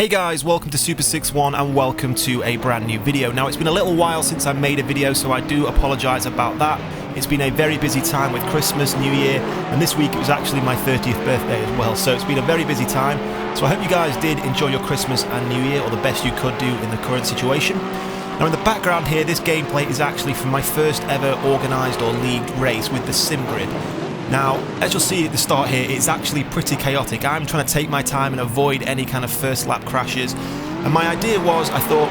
Hey guys, welcome to Super 61 and welcome to a brand new video. Now it's been a little while since I made a video, so I do apologise about that. It's been a very busy time with Christmas, New Year, and this week it was actually my 30th birthday as well, so it's been a very busy time. So I hope you guys did enjoy your Christmas and New Year, or the best you could do in the current situation. Now in the background here, this gameplay is actually from my first ever organised or leagued race with the sim grid. Now, as you'll see at the start here, it's actually pretty chaotic. I'm trying to take my time and avoid any kind of first lap crashes. And my idea was, I thought,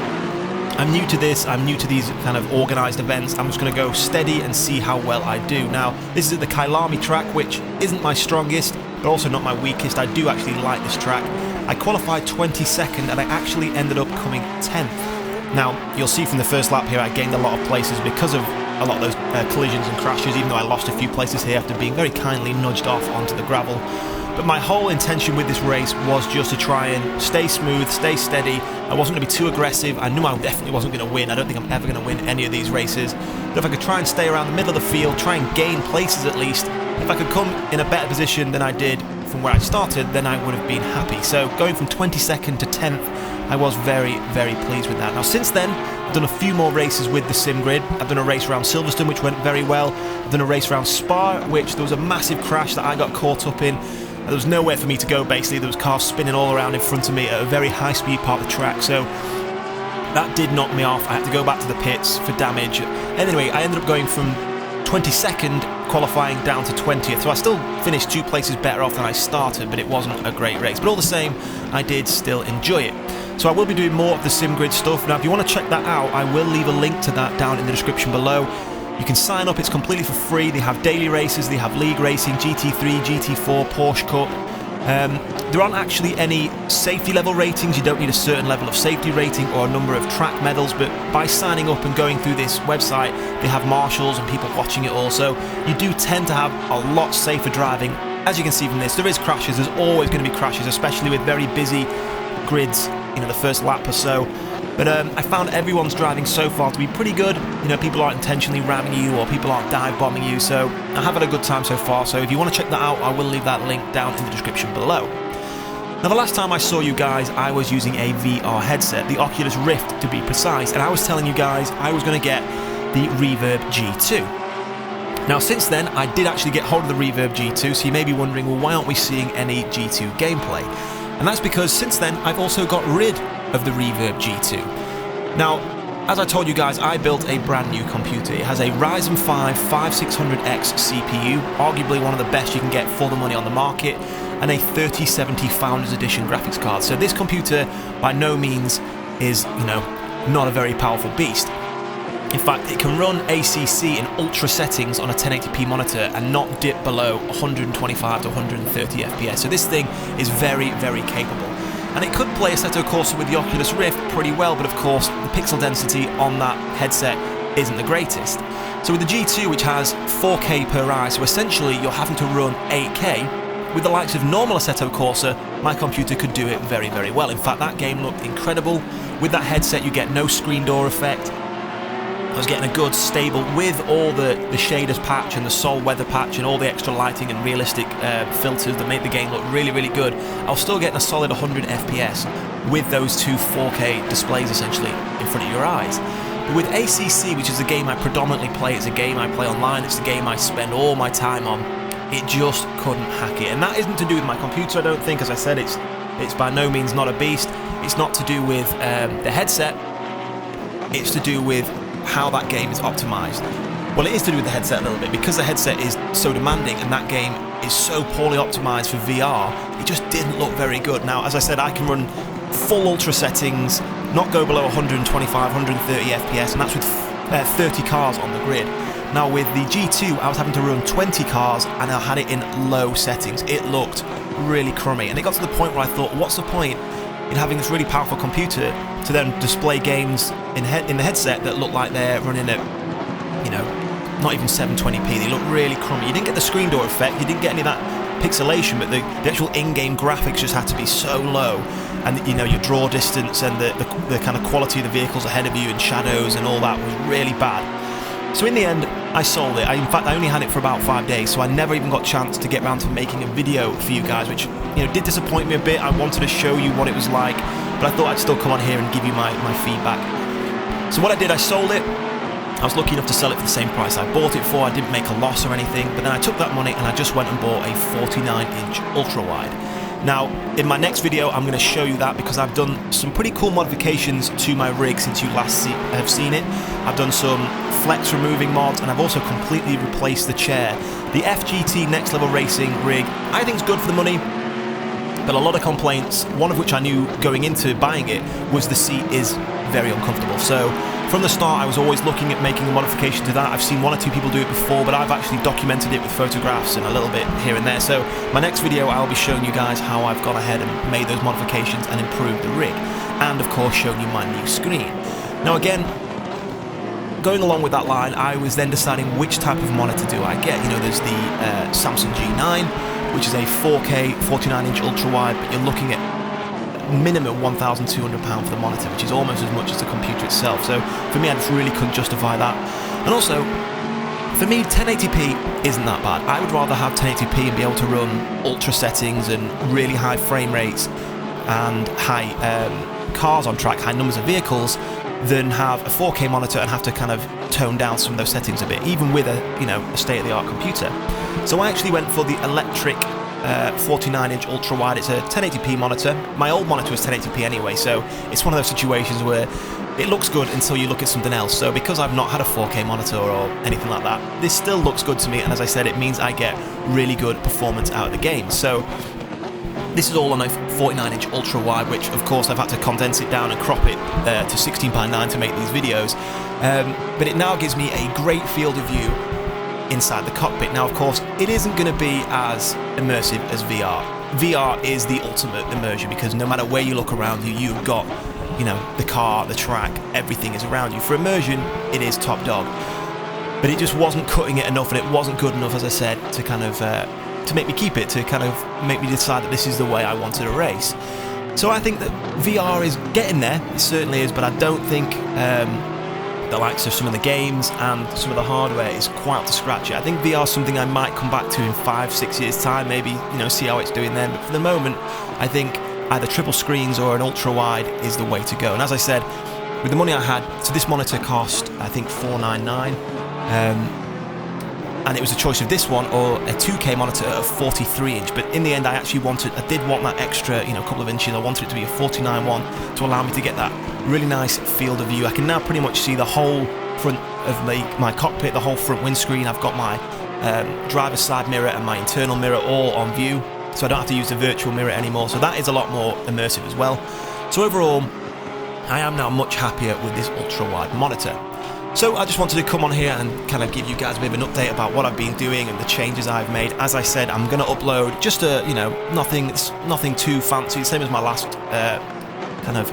I'm new to this, I'm new to these kind of organised events, I'm just going to go steady and see how well I do. Now, this is at the Kailami track, which isn't my strongest, but also not my weakest. I do actually like this track. I qualified 22nd and I actually ended up coming 10th. Now, you'll see from the first lap here, I gained a lot of places because of a lot of those collisions and crashes, even though I lost a few places here after being very kindly nudged off onto the gravel. But my whole intention with this race was just to try and stay smooth, stay steady. I wasn't going to be too aggressive. I knew I definitely wasn't going to win. I don't think I'm ever going to win any of these races. But if I could try and stay around the middle of the field, try and gain places at least, if I could come in a better position than I did from where I started, then I would have been happy. So going from 22nd to 10th, I was very, very pleased with that. Now since then, I've done a few more races with the sim grid. I've done a race around Silverstone, which went very well. I've done a race around Spa, which there was a massive crash that I got caught up in. There was nowhere for me to go, basically. There was cars spinning all around in front of me at a very high speed part of the track, so that did knock me off. I had to go back to the pits for damage. Anyway, I ended up going from 22nd qualifying down to 20th, so I still finished 2 places better off than I started, but it wasn't a great race. But all the same, I did still enjoy it. So I will be doing more of the sim grid stuff. Now if you want to check that out, I will leave a link to that down in the description below. You can sign up, it's completely for free. They have daily races, they have league racing, GT3, GT4, Porsche Cup. There aren't actually any safety level ratings. You don't need a certain level of safety rating or a number of track medals, but by signing up and going through this website, they have marshals and people watching it also. You do tend to have a lot safer driving. As you can see from this, there is crashes, there's always going to be crashes, especially with very busy grids, the first lap or so. But I found everyone's driving so far to be pretty good. People aren't intentionally ramming you or people aren't dive bombing you, so I have had a good time so far. So if you want to check that out, I will leave that link down in the description below. Now the last time I saw you guys, I was using a VR headset, the Oculus Rift to be precise, and I was telling you guys I was going to get the Reverb G2. Now since then, I did actually get hold of the Reverb G2, so you may be wondering, well, why aren't we seeing any G2 gameplay? And that's because since then, I've also got rid of the Reverb G2. Now, as I told you guys, I built a brand new computer. It has a Ryzen 5 5600X CPU, arguably one of the best you can get for the money on the market, and a 3070 Founders Edition graphics card. So this computer, by no means, is, not a very powerful beast. In fact, it can run ACC in ultra settings on a 1080p monitor and not dip below 125 to 130 FPS. So this thing is very, very capable. And it could play Assetto Corsa with the Oculus Rift pretty well, but of course, the pixel density on that headset isn't the greatest. So with the G2, which has 4K per eye, so essentially you're having to run 8K, with the likes of normal Assetto Corsa, my computer could do it very, very well. In fact, that game looked incredible. With that headset, you get no screen door effect. I was getting a good, stable, with all the shaders patch and the Sol weather patch and all the extra lighting and realistic filters that make the game look really, really good. I was still getting a solid 100 FPS with those 2 4K displays essentially in front of your eyes. But with ACC, which is a game I predominantly play, it's a game I play online, it's the game I spend all my time on, it just couldn't hack it. And that isn't to do with my computer, I don't think. As I said, it's by no means not a beast. It's not to do with the headset, it's to do with how that game is optimized. Well, it is to do with the headset a little bit, because the headset is so demanding and that game is so poorly optimized for VR, it just didn't look very good. Now, as I said, I can run full ultra settings, not go below 125, 130 FPS, and that's with 30 cars on the grid. Now with the G2, I was having to run 20 cars and I had it in low settings. It looked really crummy, and it got to the point where I thought, what's the point in having this really powerful computer to then display games in the headset that look like they're running at, not even 720p. They look really crummy. You didn't get the screen door effect, you didn't get any of that pixelation, but the actual in-game graphics just had to be so low, and your draw distance and the kind of quality of the vehicles ahead of you and shadows and all that was really bad. So in the end, I sold it. In fact, I only had it for about 5 days, so I never even got a chance to get around to making a video for you guys, which did disappoint me a bit. I wanted to show you what it was like but I thought I'd still come on here and give you my feedback. So what I did, I sold it. I was lucky enough to sell it for the same price I bought it for. I didn't make a loss or anything, but then I took that money and I just went and bought a 49-inch ultra-wide. Now, in my next video, I'm going to show you that because I've done some pretty cool modifications to my rig since you last have seen it. I've done some flex removing mods, and I've also completely replaced the chair. The FGT Next Level Racing rig, I think is good for the money, but a lot of complaints, one of which I knew going into buying it, was the seat is very uncomfortable. So from the start, I was always looking at making a modification to that. I've seen one or two people do it before, but I've actually documented it with photographs and a little bit here and there. So my next video, I'll be showing you guys how I've gone ahead and made those modifications and improved the rig, and of course showing you my new screen. Now again, going along with that line, I was then deciding which type of monitor do I get. You know, there's the Samsung G9, which is a 4K 49-inch ultra-wide, but you're looking at minimum £1,200 for the monitor, which is almost as much as the computer itself. So for me, I just really couldn't justify that. And also, for me, 1080p isn't that bad. I would rather have 1080p and be able to run ultra settings and really high frame rates and high cars on track, high numbers of vehicles, than have a 4K monitor and have to kind of tone down some of those settings a bit, even with a state-of-the-art computer. So I actually went for the electric 49-inch ultra-wide. It's a 1080p monitor. My old monitor was 1080p anyway, so it's one of those situations where it looks good until you look at something else. So because I've not had a 4K monitor or anything like that, this still looks good to me, and as I said, it means I get really good performance out of the game. So this is all on a 49-inch ultra-wide, which of course I've had to condense it down and crop it to 16:9 to make these videos. But it now gives me a great field of view inside the cockpit. Now, of course, it isn't going to be as immersive as VR. VR is the ultimate immersion because no matter where you look around you, you've got, the car, the track, everything is around you. For immersion, it is top dog. But it just wasn't cutting it enough, and it wasn't good enough, as I said, to kind of to make me keep it, to kind of make me decide that this is the way I wanted to race. So I think that VR is getting there, it certainly is, but I don't think the likes of some of the games and some of the hardware is quite up to scratch yet. I think VR is something I might come back to in 5-6 years time, maybe, see how it's doing then, but for the moment, I think either triple screens or an ultra-wide is the way to go. And as I said, with the money I had, so this monitor cost, I think, $499, and it was a choice of this one or a 2K monitor at a 43-inch, but in the end I did want that extra, couple of inches. I wanted it to be a 49 one to allow me to get that really nice field of view. I can now pretty much see the whole front of my cockpit, the whole front windscreen. I've got my driver's side mirror and my internal mirror all on view, so I don't have to use the virtual mirror anymore, so that is a lot more immersive as well. So overall, I am now much happier with this ultra-wide monitor. So I just wanted to come on here and kind of give you guys a bit of an update about what I've been doing and the changes I've made. As I said, I'm going to upload just nothing too fancy, same as my last kind of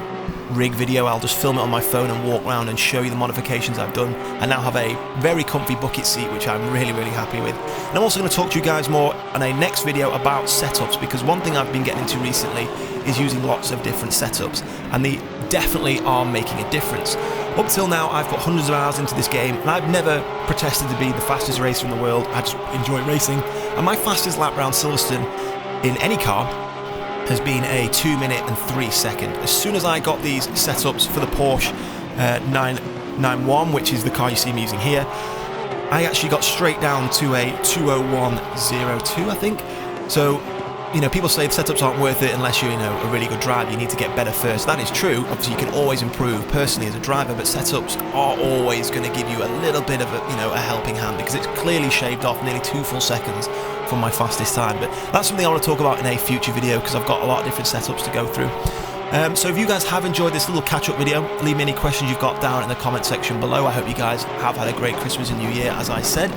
rig video. I'll just film it on my phone and walk around and show you the modifications I've done. I now have a very comfy bucket seat, which I'm really, really happy with. And I'm also going to talk to you guys more on a next video about setups, because one thing I've been getting into recently is using lots of different setups, and they definitely are making a difference. Up till now, I've put hundreds of hours into this game, and I've never protested to be the fastest racer in the world. I just enjoy racing, and my fastest lap round Silverstone in any car has been a 2 minute and 3 second. As soon as I got these setups for the Porsche 991, which is the car you see me using here, I actually got straight down to a 2:01.02, I think. So, people say the setups aren't worth it unless you're, a really good driver. You need to get better first. That is true. Obviously, you can always improve personally as a driver, but setups are always going to give you a little bit of a helping hand, because it's clearly shaved off nearly 2 full seconds from my fastest time. But that's something I want to talk about in a future video, because I've got a lot of different setups to go through. So if you guys have enjoyed this little catch-up video, leave me any questions you've got down in the comment section below. I hope you guys have had a great Christmas and New Year, as I said.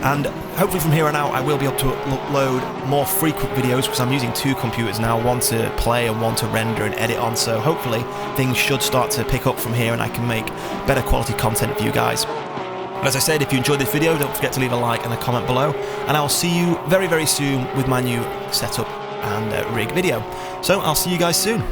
And hopefully from here on out, I will be able to upload more frequent videos, because I'm using 2 computers now, one to play and one to render and edit on. So hopefully things should start to pick up from here and I can make better quality content for you guys. But as I said, if you enjoyed this video, don't forget to leave a like and a comment below. And I will see you very, very soon with my new setup and rig video. So I'll see you guys soon.